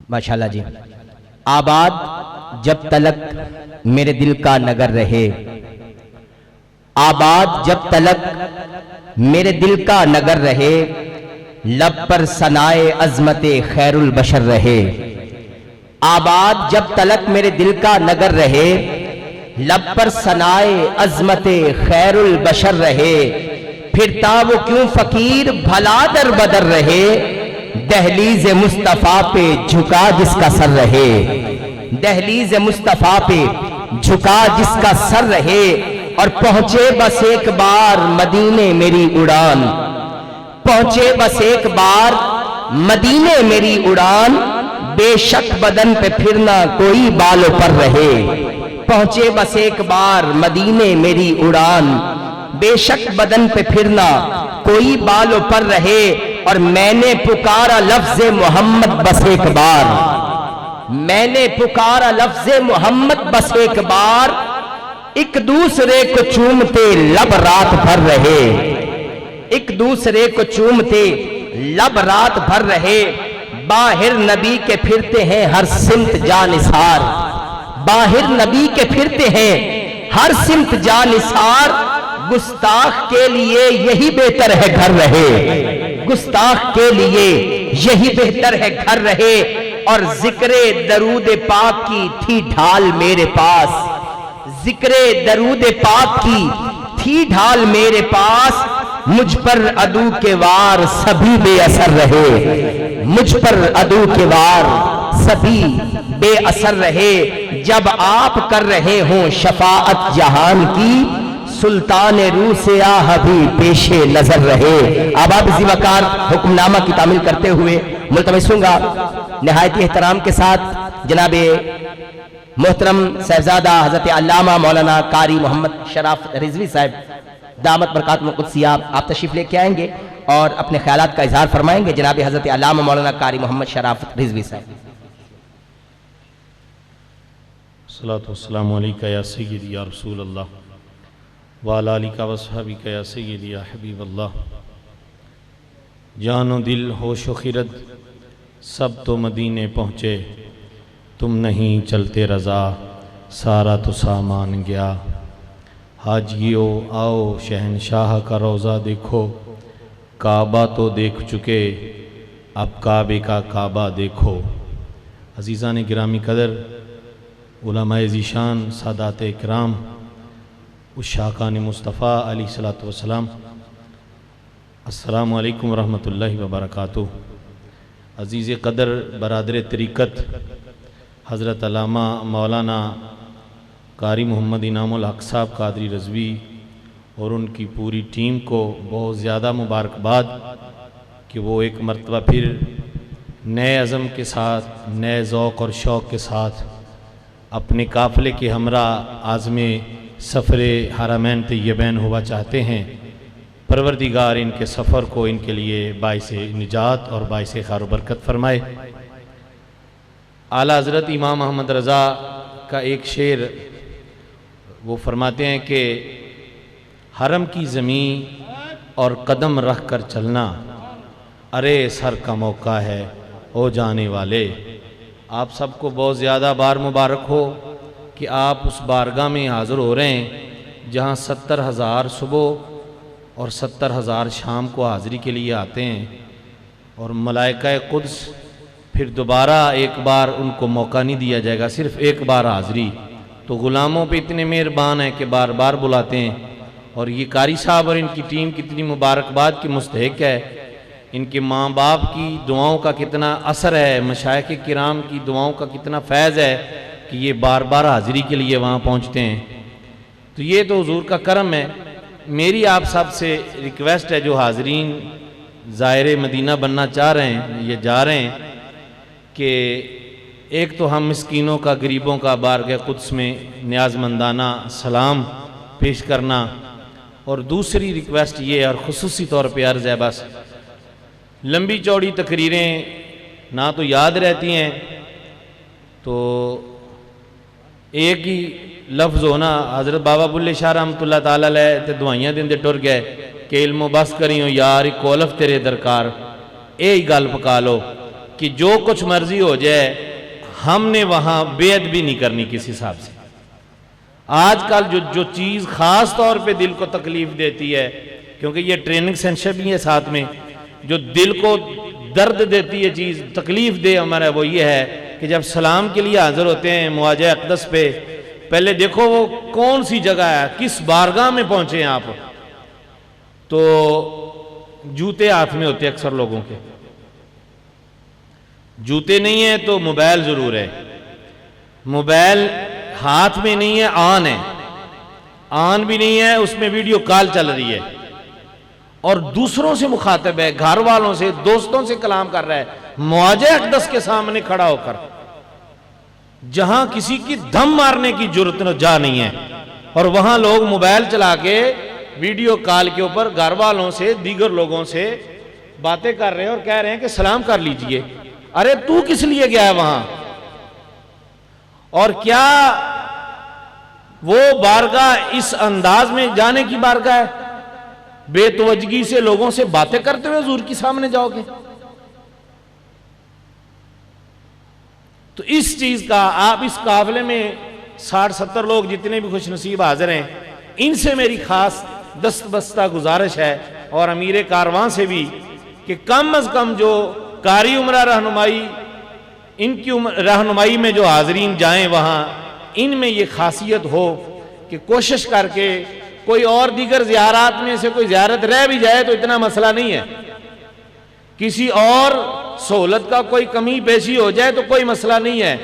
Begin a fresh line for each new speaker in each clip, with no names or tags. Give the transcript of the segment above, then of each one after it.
ماشاءاللہ جی. آباد جب تلک میرے دل کا نگر رہے، آباد جب تلک میرے دل کا نگر رہے، لب پر ثنائے عظمت خیر البشر رہے. آباد جب تلک میرے دل کا نگر رہے، لب پر ثنائے عظمت خیر البشر رہے. پھرتا وہ کیوں فقیر بھلا در بدر رہے، دہلیز مصطفیٰ پہ جھکا جس کا سر رہے. دہلیز مصطفیٰ پہ جھکا جس کا سر رہے، اور پہنچے بس ایک بار مدینے میری اڑان. پہنچے بس ایک بار مدینے میری اڑان، بے شک بدن پہ پھرنا کوئی بالوں پر رہے. پہنچے بس ایک بار مدینے میری اڑان، بے شک بدن پہ پھرنا کوئی بالوں پر رہے. اور میں نے پکارا لفظ محمد بس ایک بار، میں نے پکارا لفظ محمد بس ایک بار، ایک دوسرے کو چومتے لب رات بھر رہے. ایک دوسرے کو چومتے لب رات بھر رہے. باہر نبی کے پھرتے ہیں ہر سمت جانثار، باہر نبی کے پھرتے ہیں ہر سمت جانثار. گستاخ کے لیے یہی بہتر ہے گھر رہے، گستاخ کے لیے یہی بہتر ہے گھر رہے. اور ذکر درود پاک کی تھی ڈھال میرے پاس، ذکر درود پاک کی تھی ڈھال میرے پاس. مجھ پر عدو کے وار سبھی بے اثر رہے، مجھ پر عدو کے وار سبھی بے اثر رہے. جب آپ کر رہے ہوں شفاعت جہان کی، سلطان روح سے آہ بھی پیش نظر رہے. آباد اسی وقار حکم نامہ کی تعمیل کرتے ہوئے ملتمس ہوں گا نہایت احترام کے ساتھ جناب محترم صاحبزادہ حضرت علامہ مولانا قاری محمد شرافت رضوی صاحب دامت برکاتہ القدسیہ، آپ تشریف لے کے آئیں گے اور اپنے خیالات کا اظہار فرمائیں گے. جناب حضرت علامہ مولانا قاری محمد شرافت رضوی صاحب.
الصلاۃ والسلام علیکہ یا سیدی یا رسول اللہ وعلی آلک و صحبک یا سیدی یا حبیب اللہ. جان و دل ہوش و خرد سب تو مدینے پہنچے، تم نہیں چلتے رضا سارا تو سامان گیا. حاجیو آؤ شہنشاہ کا روضہ دیکھو، کعبہ تو دیکھ چکے اب کعبے کا کعبہ دیکھو. عزیزان گرامی قدر، علماء ذیشان، سادات اکرام، عشاقان مصطفیٰ علیہ السلام، السلام علیکم ورحمۃ اللہ وبرکاتہ. عزیز قدر برادر طریقت حضرت علامہ مولانا قاری محمد انعام الحق صاحب قادری رضوی اور ان کی پوری ٹیم کو بہت زیادہ مبارکباد کہ وہ ایک مرتبہ پھر نئے عزم کے ساتھ، نئے ذوق اور شوق کے ساتھ اپنے قافلے کے ہمراہ عازم سفر حرمین طیبین ہوا چاہتے ہیں. پروردگار ان کے سفر کو ان کے لیے باعث نجات اور باعث خیر و برکت فرمائے. اعلیٰ حضرت امام احمد رضا کا ایک شعر وہ فرماتے ہیں کہ حرم کی زمین اور قدم رکھ کر چلنا، ارے سر کا موقع ہے ہو جانے والے. آپ سب کو بہت زیادہ بار مبارک ہو کہ آپ اس بارگاہ میں حاضر ہو رہے ہیں جہاں 70,000 صبح اور 70,000 شام کو حاضری کے لیے آتے ہیں، اور ملائکہ قدس پھر دوبارہ ایک بار ان کو موقع نہیں دیا جائے گا، صرف ایک بار حاضری. تو غلاموں پہ اتنے مہربان ہیں کہ بار بار بلاتے ہیں. اور یہ قاری صاحب اور ان کی ٹیم کتنی مبارکباد کی مستحق ہے. ان کے ماں باپ کی دعاؤں کا کتنا اثر ہے، مشائخ کرام کی دعاؤں کا کتنا فیض ہے کہ یہ بار بار حاضری کے لیے وہاں پہنچتے ہیں. تو یہ تو حضور کا کرم ہے. میری آپ سب سے ریکویسٹ ہے جو حاضرین زائر مدینہ بننا چاہ رہے ہیں، یہ جا رہے ہیں، کہ ایک تو ہم مسکینوں کا، غریبوں کا بارگاہ قدس میں نیاز مندانہ سلام پیش کرنا، اور دوسری ریکویسٹ یہ اور خصوصی طور پہ عرض ہے، بس لمبی چوڑی تقریریں نہ تو یاد رہتی ہیں، تو ایک ہی لفظ ہونا. حضرت بابا بلے شاہ رحمت اللہ تعالیٰ علیہ تے دعائیاں دن دے ٹر گئے کہ علم و بس کریوں یار ایک کولف تیرے درکار، اے ہی گل پکا لو. کہ جو کچھ مرضی ہو جائے ہم نے وہاں بیعت بھی نہیں کرنی کسی حساب سے. آج کل جو چیز خاص طور پہ دل کو تکلیف دیتی ہے، کیونکہ یہ ٹریننگ سینشن بھی ہے ساتھ میں، جو دل کو درد دیتی ہے چیز، تکلیف دے ہمارا، وہ یہ ہے کہ جب سلام کے لیے حاضر ہوتے ہیں مواجہ اقدس پہ، پہلے دیکھو وہ کون سی جگہ ہے، کس بارگاہ میں پہنچے ہیں آپ. تو جوتے ہاتھ میں ہوتے ہیں اکثر لوگوں کے، جوتے نہیں ہیں تو موبائل ضرور ہے. موبائل ہاتھ میں نہیں ہے، آن ہے، آن بھی نہیں ہے، اس میں ویڈیو کال چل رہی ہے اور دوسروں سے مخاطب ہے، گھر والوں سے، دوستوں سے کلام کر رہا ہے مواجہ اقدس کے سامنے کھڑا ہو کر، جہاں کسی کی دم مارنے کی جرت جا نہیں ہے. اور وہاں لوگ موبائل چلا کے ویڈیو کال کے اوپر گھر والوں سے، دیگر لوگوں سے باتیں کر رہے ہیں اور کہہ رہے ہیں کہ سلام کر لیجئے. ارے تو کس لیے گیا ہے وہاں؟ اور کیا وہ بارگاہ اس انداز میں جانے کی بارگاہ ہے؟ بے توجگی سے لوگوں سے باتیں کرتے ہوئے حضور کے سامنے جاؤ گے؟ تو اس چیز کا آپ اس قافلے میں 60-70 لوگ جتنے بھی خوش نصیب حاضر ہیں، ان سے میری خاص دست بستہ گزارش ہے، اور امیر کارواں سے بھی، کہ کم از کم جو قاری عمرہ رہنمائی، ان کی رہنمائی میں جو حاضرین جائیں وہاں، ان میں یہ خاصیت ہو کہ کوشش کر کے کوئی اور دیگر زیارات میں سے کوئی زیارت رہ بھی جائے تو اتنا مسئلہ نہیں ہے، کسی اور سہولت کا کوئی کمی بیشی ہو جائے تو کوئی مسئلہ نہیں ہے،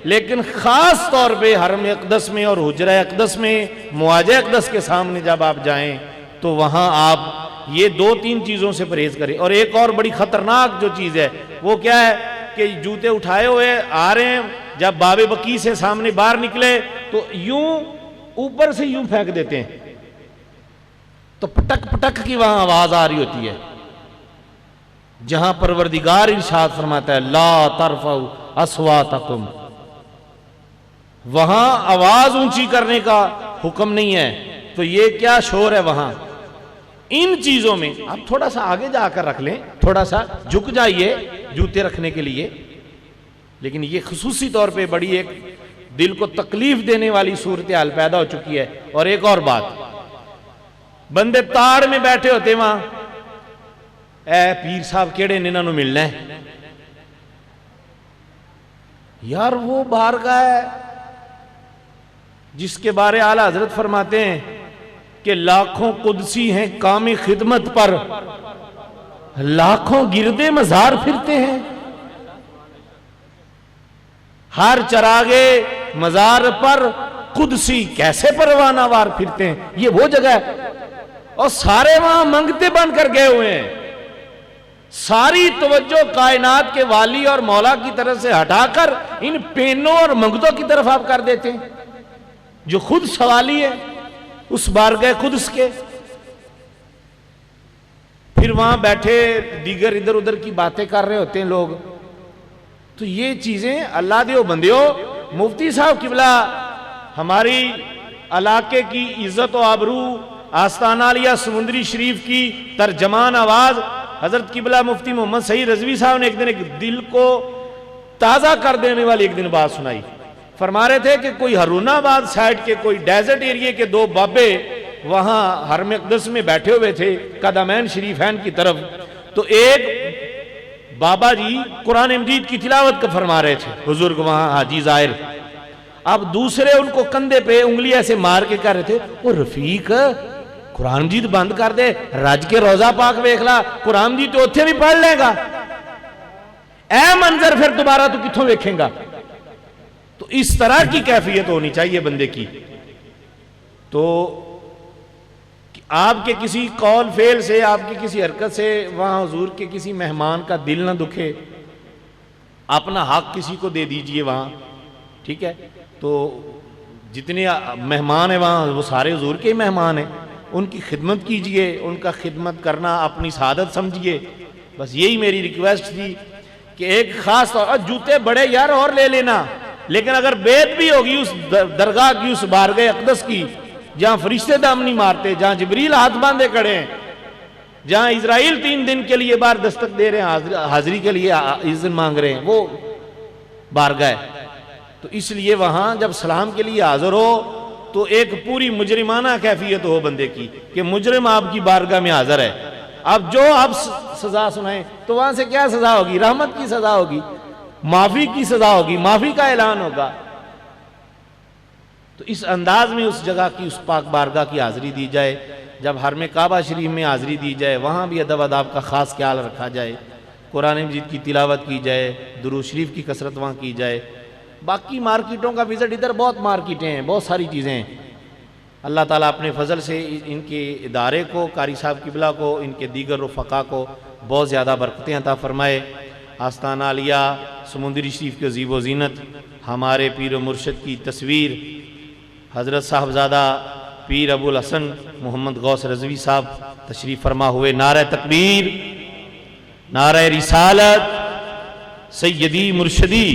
لیکن خاص طور پہ حرم اقدس میں اور حجرہ اقدس میں مواجہ اقدس کے سامنے جب آپ جائیں تو وہاں آپ یہ 2-3 چیزوں سے پرہیز کریں. اور ایک اور بڑی خطرناک جو چیز ہے وہ کیا ہے کہ جوتے اٹھائے ہوئے آ رہے ہیں، جب باب بقیع سے سامنے باہر نکلے تو یوں اوپر سے یوں پھینک دیتے ہیں، تو پٹک پٹک کی وہاں آواز آ رہی ہوتی ہے، جہاں پروردگار ارشاد فرماتا ہے لا ترفعوا اصواتکم، وہاں آواز اونچی کرنے کا حکم نہیں ہے. تو یہ کیا شور ہے وہاں؟ ان چیزوں میں آپ تھوڑا سا آگے جا کر رکھ لیں، تھوڑا سا جھک جائیے جوتے رکھنے کے لیے، لیکن یہ خصوصی طور پہ بڑی ایک دل کو تکلیف دینے والی صورتحال پیدا ہو چکی ہے. اور ایک اور بات، بندے تاڑ میں بیٹھے ہوتے وہاں، اے پیر صاحب کیڑے نے انہوں ملنا ہے، یار وہ بارگاہ ہے جس کے بارے اعلیٰ حضرت فرماتے ہیں کہ لاکھوں قدسی ہیں کام خدمت پر، لاکھوں گردے مزار پھرتے ہیں، ہر چراغے مزار پر قدسی کیسے پروانہ وار پھرتے ہیں. یہ وہ جگہ ہے اور سارے وہاں منگتے بن کر گئے ہوئے ہیں. ساری توجہ کائنات کے والی اور مولا کی طرف سے ہٹا کر ان پینوں اور منگتوں کی طرف آپ کر دیتے ہیں، جو خود سوالی ہے اس بارگاہ قدس کے. پھر وہاں بیٹھے دیگر ادھر ادھر کی باتیں کر رہے ہوتے ہیں لوگ. تو یہ چیزیں اللہ دیو بندیو، مفتی صاحب قبلہ ہماری علاقے کی عزت و آبرو، آستانہ عالیہ سمندری شریف کی ترجمان آواز حضرت قبلہ مفتی محمد سعید رضوی صاحب نے ایک دن ایک دل کو تازہ کر دینے والی ایک دن بات سنائی. فرما رہے تھے کہ کوئی ہرون آباد سائٹ کے کوئی ڈیزرٹ ایریے کے 2 بابے وہاں حرم اقدس میں بیٹھے ہوئے تھے قدمین شریفین کی طرف. تو ایک بابا جی قرآن مجید کی تلاوت کا فرما رہے تھے، بزرگ وہاں حاجی ظاہر. اب دوسرے ان کو کندھے پہ انگلی ایسے مار کے کہہ رہے تھے وہ رفیق قرآن مجید بند کر دے، رج کے روزہ پاک ویکھ لا، قرآن مجید تو اتھے بھی پڑھ لے گا، اے منظر پھر دوبارہ تو کتھوں ویکھیں گا. تو اس طرح کی کیفیت ہونی چاہیے بندے کی. تو آپ کے کسی قول فعل سے، آپ کی کسی حرکت سے وہاں حضور کے کسی مہمان کا دل نہ دکھے، اپنا حق کسی کو دے دیجئے وہاں، ٹھیک ہے. تو جتنے مہمان ہیں وہاں وہ سارے حضور کے مہمان ہیں، ان کی خدمت کیجئے، ان کا خدمت کرنا اپنی سعادت سمجھیے. بس یہی میری ریکویسٹ تھی کہ ایک خاص طور جوتے بڑے یار اور لے لینا، لیکن اگر بیعت بھی ہوگی اس درگاہ کی، اس بارگاہ اقدس کی جہاں فرشتے دم نہیں مارتے، جہاں جبریل ہاتھ باندھے کھڑے ہیں، جہاں اسرائیل 3 دن کے لیے بار دستک دے رہے ہیں، حاضری کے لیے اذن مانگ رہے ہیں، وہ بارگاہ ہے۔ تو اس لیے وہاں جب سلام کے لیے حاضر ہو تو ایک پوری مجرمانہ کیفیت ہو بندے کی کہ مجرم آپ کی بارگاہ میں حاضر ہے، اب جو آپ سزا سنائیں تو وہاں سے کیا سزا ہوگی؟ رحمت کی سزا ہوگی، معافی کی سزا ہوگی، معافی کا اعلان ہوگا۔ تو اس انداز میں اس جگہ کی، اس پاک بارگاہ کی حاضری دی جائے۔ جب حرم کعبہ شریف میں حاضری دی جائے وہاں بھی ادب آداب کا خاص خیال رکھا جائے، قرآن مجید کی تلاوت کی جائے، درود شریف کی کثرت وہاں کی جائے۔ باقی مارکیٹوں کا وزٹ، ادھر بہت مارکیٹیں ہیں، بہت ساری چیزیں ہیں۔ اللہ تعالیٰ اپنے فضل سے ان کے ادارے کو، قاری صاحب قبلہ کو، ان کے دیگر رفقا کو بہت زیادہ برکتیں عطا فرمائے۔ آستانہ عالیہ سمندری شریف کے عزیب و زینت، ہمارے پیر و مرشد کی تصویر حضرت صاحبزادہ پیر ابو الحسن محمد غوث رضوی صاحب تشریف فرما ہوئے۔ نعرہ تکبیر، نعرہ رسالت، سیدی مرشدی